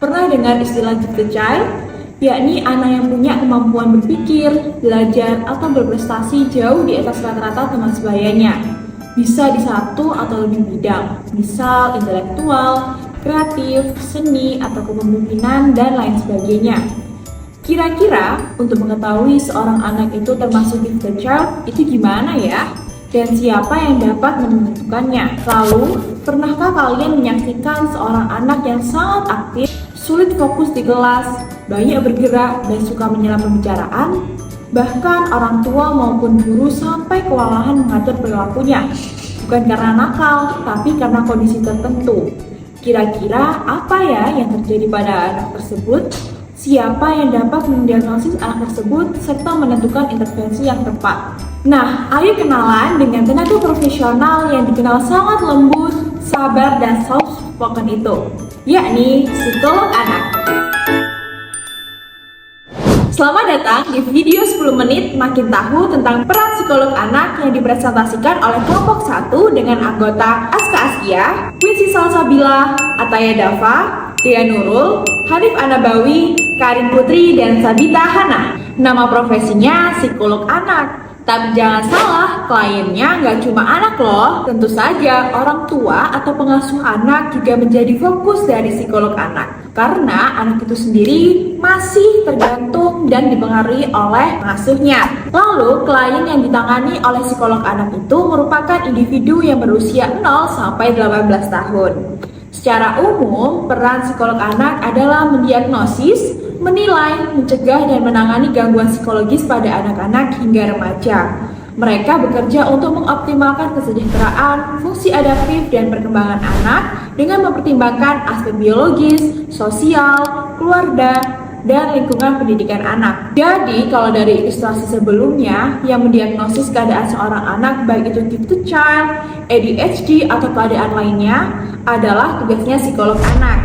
Pernah dengar istilah gifted child? Yakni anak yang punya kemampuan berpikir, belajar, atau berprestasi jauh di atas rata-rata teman sebayanya. Bisa di satu atau lebih bidang, misal intelektual, kreatif, seni, atau kepemimpinan, dan lain sebagainya. Kira-kira untuk mengetahui seorang anak itu termasuk gifted child itu gimana ya? Dan siapa yang dapat menentukannya? Lalu, pernahkah kalian menyaksikan seorang anak yang sangat aktif, sulit fokus di kelas, banyak bergerak, dan suka menyelam pembicaraan? Bahkan orang tua maupun guru sampai kewalahan mengatur perilakunya. Bukan karena nakal, tapi karena kondisi tertentu. Kira-kira apa ya yang terjadi pada anak tersebut? Siapa yang dapat mendiagnosis anak tersebut serta menentukan intervensi yang tepat? Nah, ayo kenalan dengan tenaga profesional yang dikenal sangat lembut, sabar, dan soft spoken itu, yakni psikolog anak. Selamat datang di video 10 menit makin tahu tentang peran psikolog anak yang dipresentasikan oleh kelompok 1 dengan anggota Aska Askia, Quincy Salsabila, Ataya Dava, Dea Nurul, Hanif Anabawi, Karin Putri, dan Sabita Hana. Nama profesinya psikolog anak. Tapi jangan salah, kliennya nggak cuma anak loh. Tentu saja orang tua atau pengasuh anak juga menjadi fokus dari psikolog anak. Karena anak itu sendiri masih tergantung dan dipengaruhi oleh pengasuhnya. Lalu, klien yang ditangani oleh psikolog anak itu merupakan individu yang berusia 0 sampai 18 tahun. Secara umum, peran psikolog anak adalah mendiagnosis, menilai, mencegah, dan menangani gangguan psikologis pada anak-anak hingga remaja. Mereka bekerja untuk mengoptimalkan kesejahteraan, fungsi adaptif, dan perkembangan anak dengan mempertimbangkan aspek biologis, sosial, keluarga, dan lingkungan pendidikan anak. Jadi, kalau dari ilustrasi sebelumnya yang mendiagnosis keadaan seorang anak baik itu gifted child, ADHD, atau keadaan lainnya adalah tugasnya psikolog anak.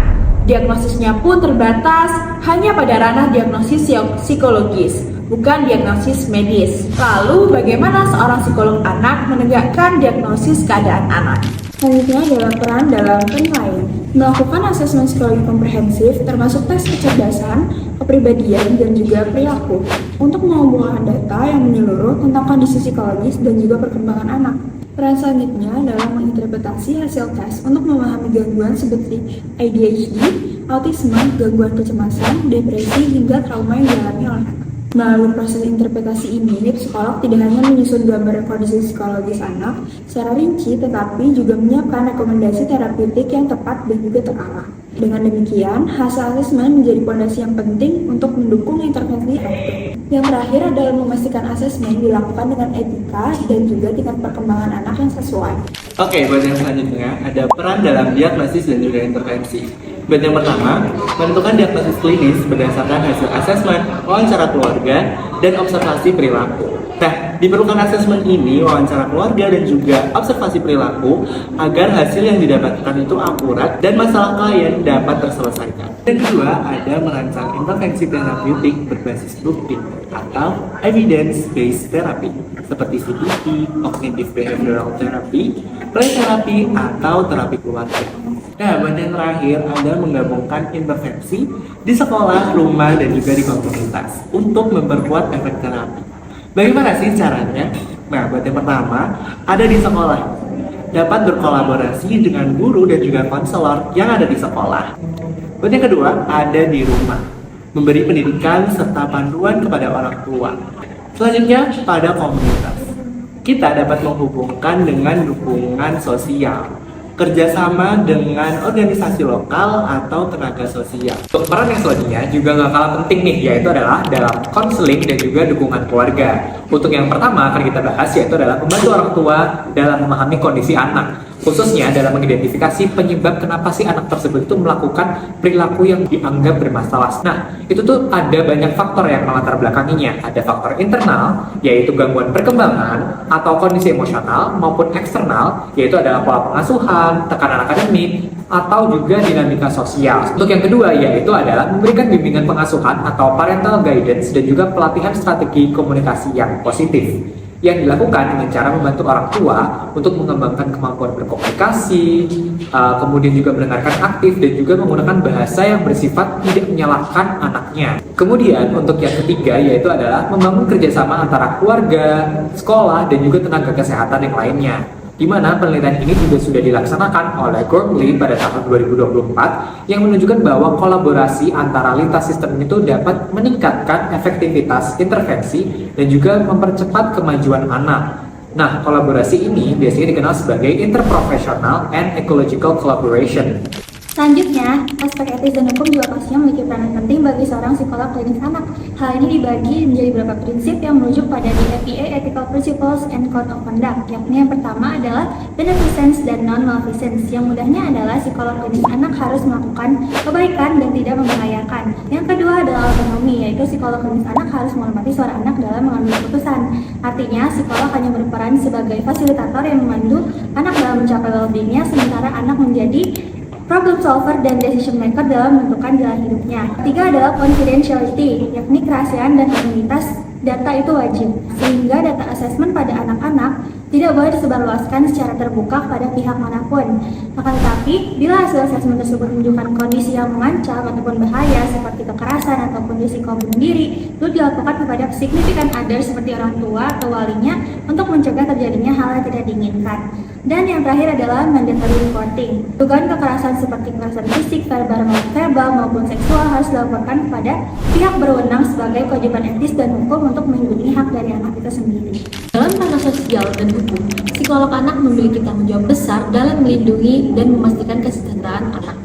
Diagnosisnya pun terbatas hanya pada ranah diagnosis psikologis, bukan diagnosis medis. Lalu, bagaimana seorang psikolog anak menegakkan diagnosis keadaan anak? Selanjutnya adalah peran dalam penilaian. Melakukan asesmen psikologi komprehensif termasuk tes kecerdasan, kepribadian, dan juga perilaku untuk mengumpulkan data yang menyeluruh tentang kondisi psikologis dan juga perkembangan anak. Peran selanjutnya adalah menginterpretasi hasil tes untuk memahami gangguan seperti ADHD, autisme, gangguan kecemasan, depresi, hingga trauma yang dialami oleh anak. Melalui proses interpretasi ini, psikolog tidak hanya menyusun gambaran kondisi psikologis anak secara rinci, tetapi juga menyiapkan rekomendasi terapeutik yang tepat dan juga terarah. Dengan demikian, hasil asesmen menjadi fondasi yang penting untuk mendukung intervensi terapeutik. Yang terakhir adalah memastikan asesmen dilakukan dengan etika dan juga tingkat perkembangan anak yang sesuai. Oke, buat yang selanjutnya ada peran dalam diagnosis dan juga intervensi. Buat yang pertama, menentukan diagnosis klinis berdasarkan hasil asesmen, wawancara keluarga, dan observasi perilaku. Nah, diperlukan asesmen ini, wawancara keluarga, dan juga observasi perilaku agar hasil yang didapatkan itu akurat dan masalah klien dapat terselesaikan. Yang kedua, ada merancang intervensi terapeutik berbasis bukti atau evidence-based therapy seperti CBT, cognitive behavioral therapy, play therapy, atau terapi keluarga. Nah, buat yang terakhir ada menggabungkan intervensi di sekolah, rumah, dan juga di komunitas untuk memperkuat efek terapi. Bagaimana sih caranya? Nah, buat yang pertama, ada di sekolah. Dapat berkolaborasi dengan guru dan juga konselor yang ada di sekolah. Buat yang kedua, ada di rumah. Memberi pendidikan serta panduan kepada orang tua. Selanjutnya, pada komunitas. Kita dapat menghubungkan dengan dukungan sosial, kerjasama dengan organisasi lokal atau tenaga sosial. Untuk peran yang selanjutnya juga nggak kalah penting nih, yaitu adalah dalam konseling dan juga dukungan keluarga. Untuk yang pertama akan kita bahas yaitu adalah membantu orang tua dalam memahami kondisi anak, khususnya dalam mengidentifikasi penyebab kenapa sih anak tersebut itu melakukan perilaku yang dianggap bermasalah. Nah, itu tuh ada banyak faktor yang melatar belakanginya. Ada faktor internal, yaitu gangguan perkembangan atau kondisi emosional, maupun eksternal, yaitu adalah pola pengasuhan, tekanan akademik, atau juga dinamika sosial. Untuk yang kedua, yaitu adalah memberikan bimbingan pengasuhan atau parental guidance dan juga pelatihan strategi komunikasi yang positif. yang dilakukan dengan cara membantu orang tua untuk mengembangkan kemampuan berkomunikasi, kemudian juga mendengarkan aktif dan juga menggunakan bahasa yang bersifat tidak menyalahkan anaknya. Kemudian untuk yang ketiga yaitu adalah membangun kerjasama antara keluarga, sekolah, dan juga tenaga kesehatan yang lainnya. Di mana penelitian ini juga sudah dilaksanakan oleh Gormley pada tahun 2024 yang menunjukkan bahwa kolaborasi antara lintas sistem itu dapat meningkatkan efektivitas intervensi dan juga mempercepat kemajuan anak. Nah, kolaborasi ini biasanya dikenal sebagai interprofessional and ecological collaboration. Selanjutnya, aspek etis dan hukum juga pastinya memiliki peranan penting bagi seorang psikolog klinis anak. Hal ini dibagi menjadi beberapa prinsip yang merujuk pada the APA Ethical Principles and Code of Conduct, yakni yang pertama adalah beneficence dan non-maleficence. Yang mudahnya adalah psikolog klinis anak harus melakukan kebaikan dan tidak membahayakan. Yang kedua adalah autonomi, yaitu psikolog klinis anak harus menghormati suara anak dalam mengambil keputusan. Artinya, psikolog hanya berperan sebagai fasilitator yang memandu anak dalam mencapai well-being-nya, sementara anak menjadi problem solver dan decision maker dalam menentukan jalan hidupnya. Ketiga adalah confidentiality, yakni kerahasiaan dan anonimitas data itu wajib, sehingga data assessment pada anak-anak tidak boleh disebarluaskan secara terbuka pada pihak manapun. Akan tetapi, bila hasil assessment tersebut menunjukkan kondisi yang mengancam ataupun bahaya seperti kekerasan ataupun risiko bunuh diri, itu dilakukan kepada significant other seperti orang tua atau walinya untuk mencegah terjadinya hal yang tidak diinginkan. Dan yang terakhir adalah mandatory reporting. Dugaan kekerasan seperti kekerasan fisik, verbal maupun seksual harus dilaporkan kepada pihak berwenang sebagai kewajiban etis dan hukum untuk melindungi hak dari anak itu sendiri. Dalam ranah sosial dan hukum, psikolog anak memiliki tanggung jawab besar dalam melindungi dan memastikan kesejahteraan anak.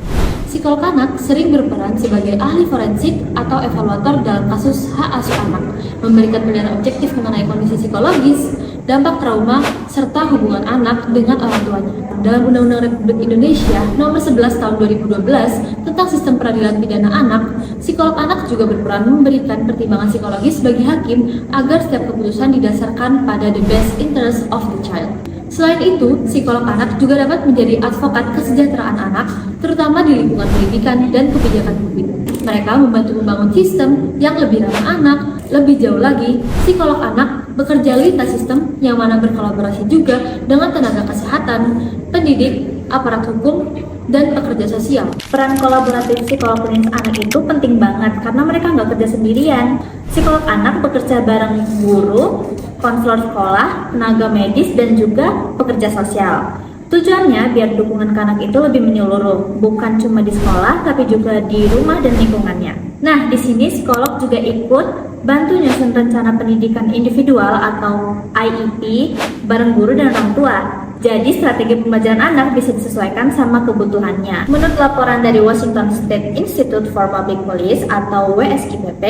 Psikolog anak sering berperan sebagai ahli forensik atau evaluator dalam kasus hak asuh anak, memberikan penilaian objektif mengenai kondisi psikologis, dampak trauma, serta hubungan anak dengan orang tuanya. Dalam Undang-Undang Republik Indonesia Nomor 11 Tahun 2012 tentang Sistem Peradilan Pidana Anak, psikolog anak juga berperan memberikan pertimbangan psikologis bagi hakim agar setiap keputusan didasarkan pada the best interest of the child. Selain itu, psikolog anak juga dapat menjadi advokat kesejahteraan anak, terutama di lingkungan pendidikan dan kebijakan publik. Mereka membantu membangun sistem yang lebih ramah anak. Lebih jauh lagi, psikolog anak bekerja lintas sistem yang mana berkolaborasi juga dengan tenaga kesehatan, pendidik, aparat hukum, dan pekerja sosial. Peran kolaboratif psikolog klinis anak itu penting banget karena mereka nggak kerja sendirian. Psikolog anak bekerja bareng guru, konselor sekolah, tenaga medis, dan juga pekerja sosial. Tujuannya biar dukungan ke anak itu lebih menyeluruh, bukan cuma di sekolah, tapi juga di rumah dan lingkungannya. Nah, di sini psikolog juga ikut bantu nyusun rencana pendidikan individual atau IEP bareng guru dan orang tua. Jadi strategi pembelajaran anak bisa disesuaikan sama kebutuhannya. Menurut laporan dari Washington State Institute for Public Policy atau WSIPP,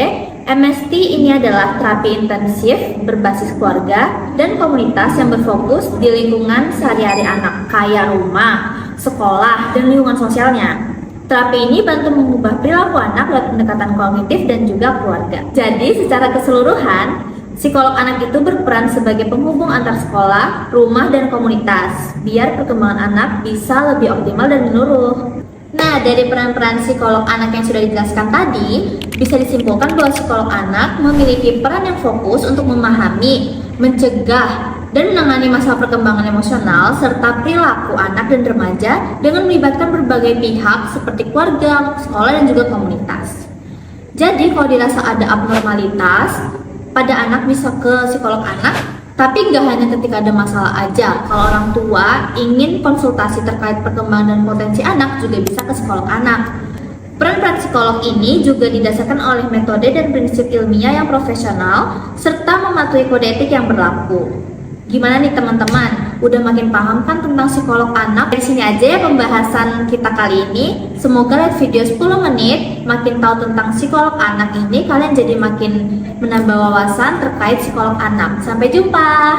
MST ini adalah terapi intensif berbasis keluarga dan komunitas yang berfokus di lingkungan sehari-hari anak, kayak rumah, sekolah, dan lingkungan sosialnya. Terapi ini bantu mengubah perilaku anak lewat pendekatan kognitif dan juga keluarga. Jadi secara keseluruhan, psikolog anak itu berperan sebagai penghubung antar sekolah, rumah, dan komunitas, biar perkembangan anak bisa lebih optimal dan menyeluruh. Nah, dari peran-peran psikolog anak yang sudah dijelaskan tadi, bisa disimpulkan bahwa psikolog anak memiliki peran yang fokus untuk memahami, mencegah, dan menangani masalah perkembangan emosional serta perilaku anak dan remaja dengan melibatkan berbagai pihak seperti keluarga, sekolah, dan juga komunitas. Jadi, kalau dirasa ada abnormalitas pada anak bisa ke psikolog anak, tapi nggak hanya ketika ada masalah aja. Kalau orang tua ingin konsultasi terkait perkembangan dan potensi anak juga bisa ke psikolog anak. Peran-peran psikolog ini juga didasarkan oleh metode dan prinsip ilmiah yang profesional serta mematuhi kode etik yang berlaku. Gimana nih teman-teman? Udah makin paham kan tentang psikolog anak? Dari sini aja ya pembahasan kita kali ini. Semoga lihat video 10 menit makin tahu tentang psikolog anak ini, kalian jadi makin menambah wawasan terkait psikolog anak. Sampai jumpa.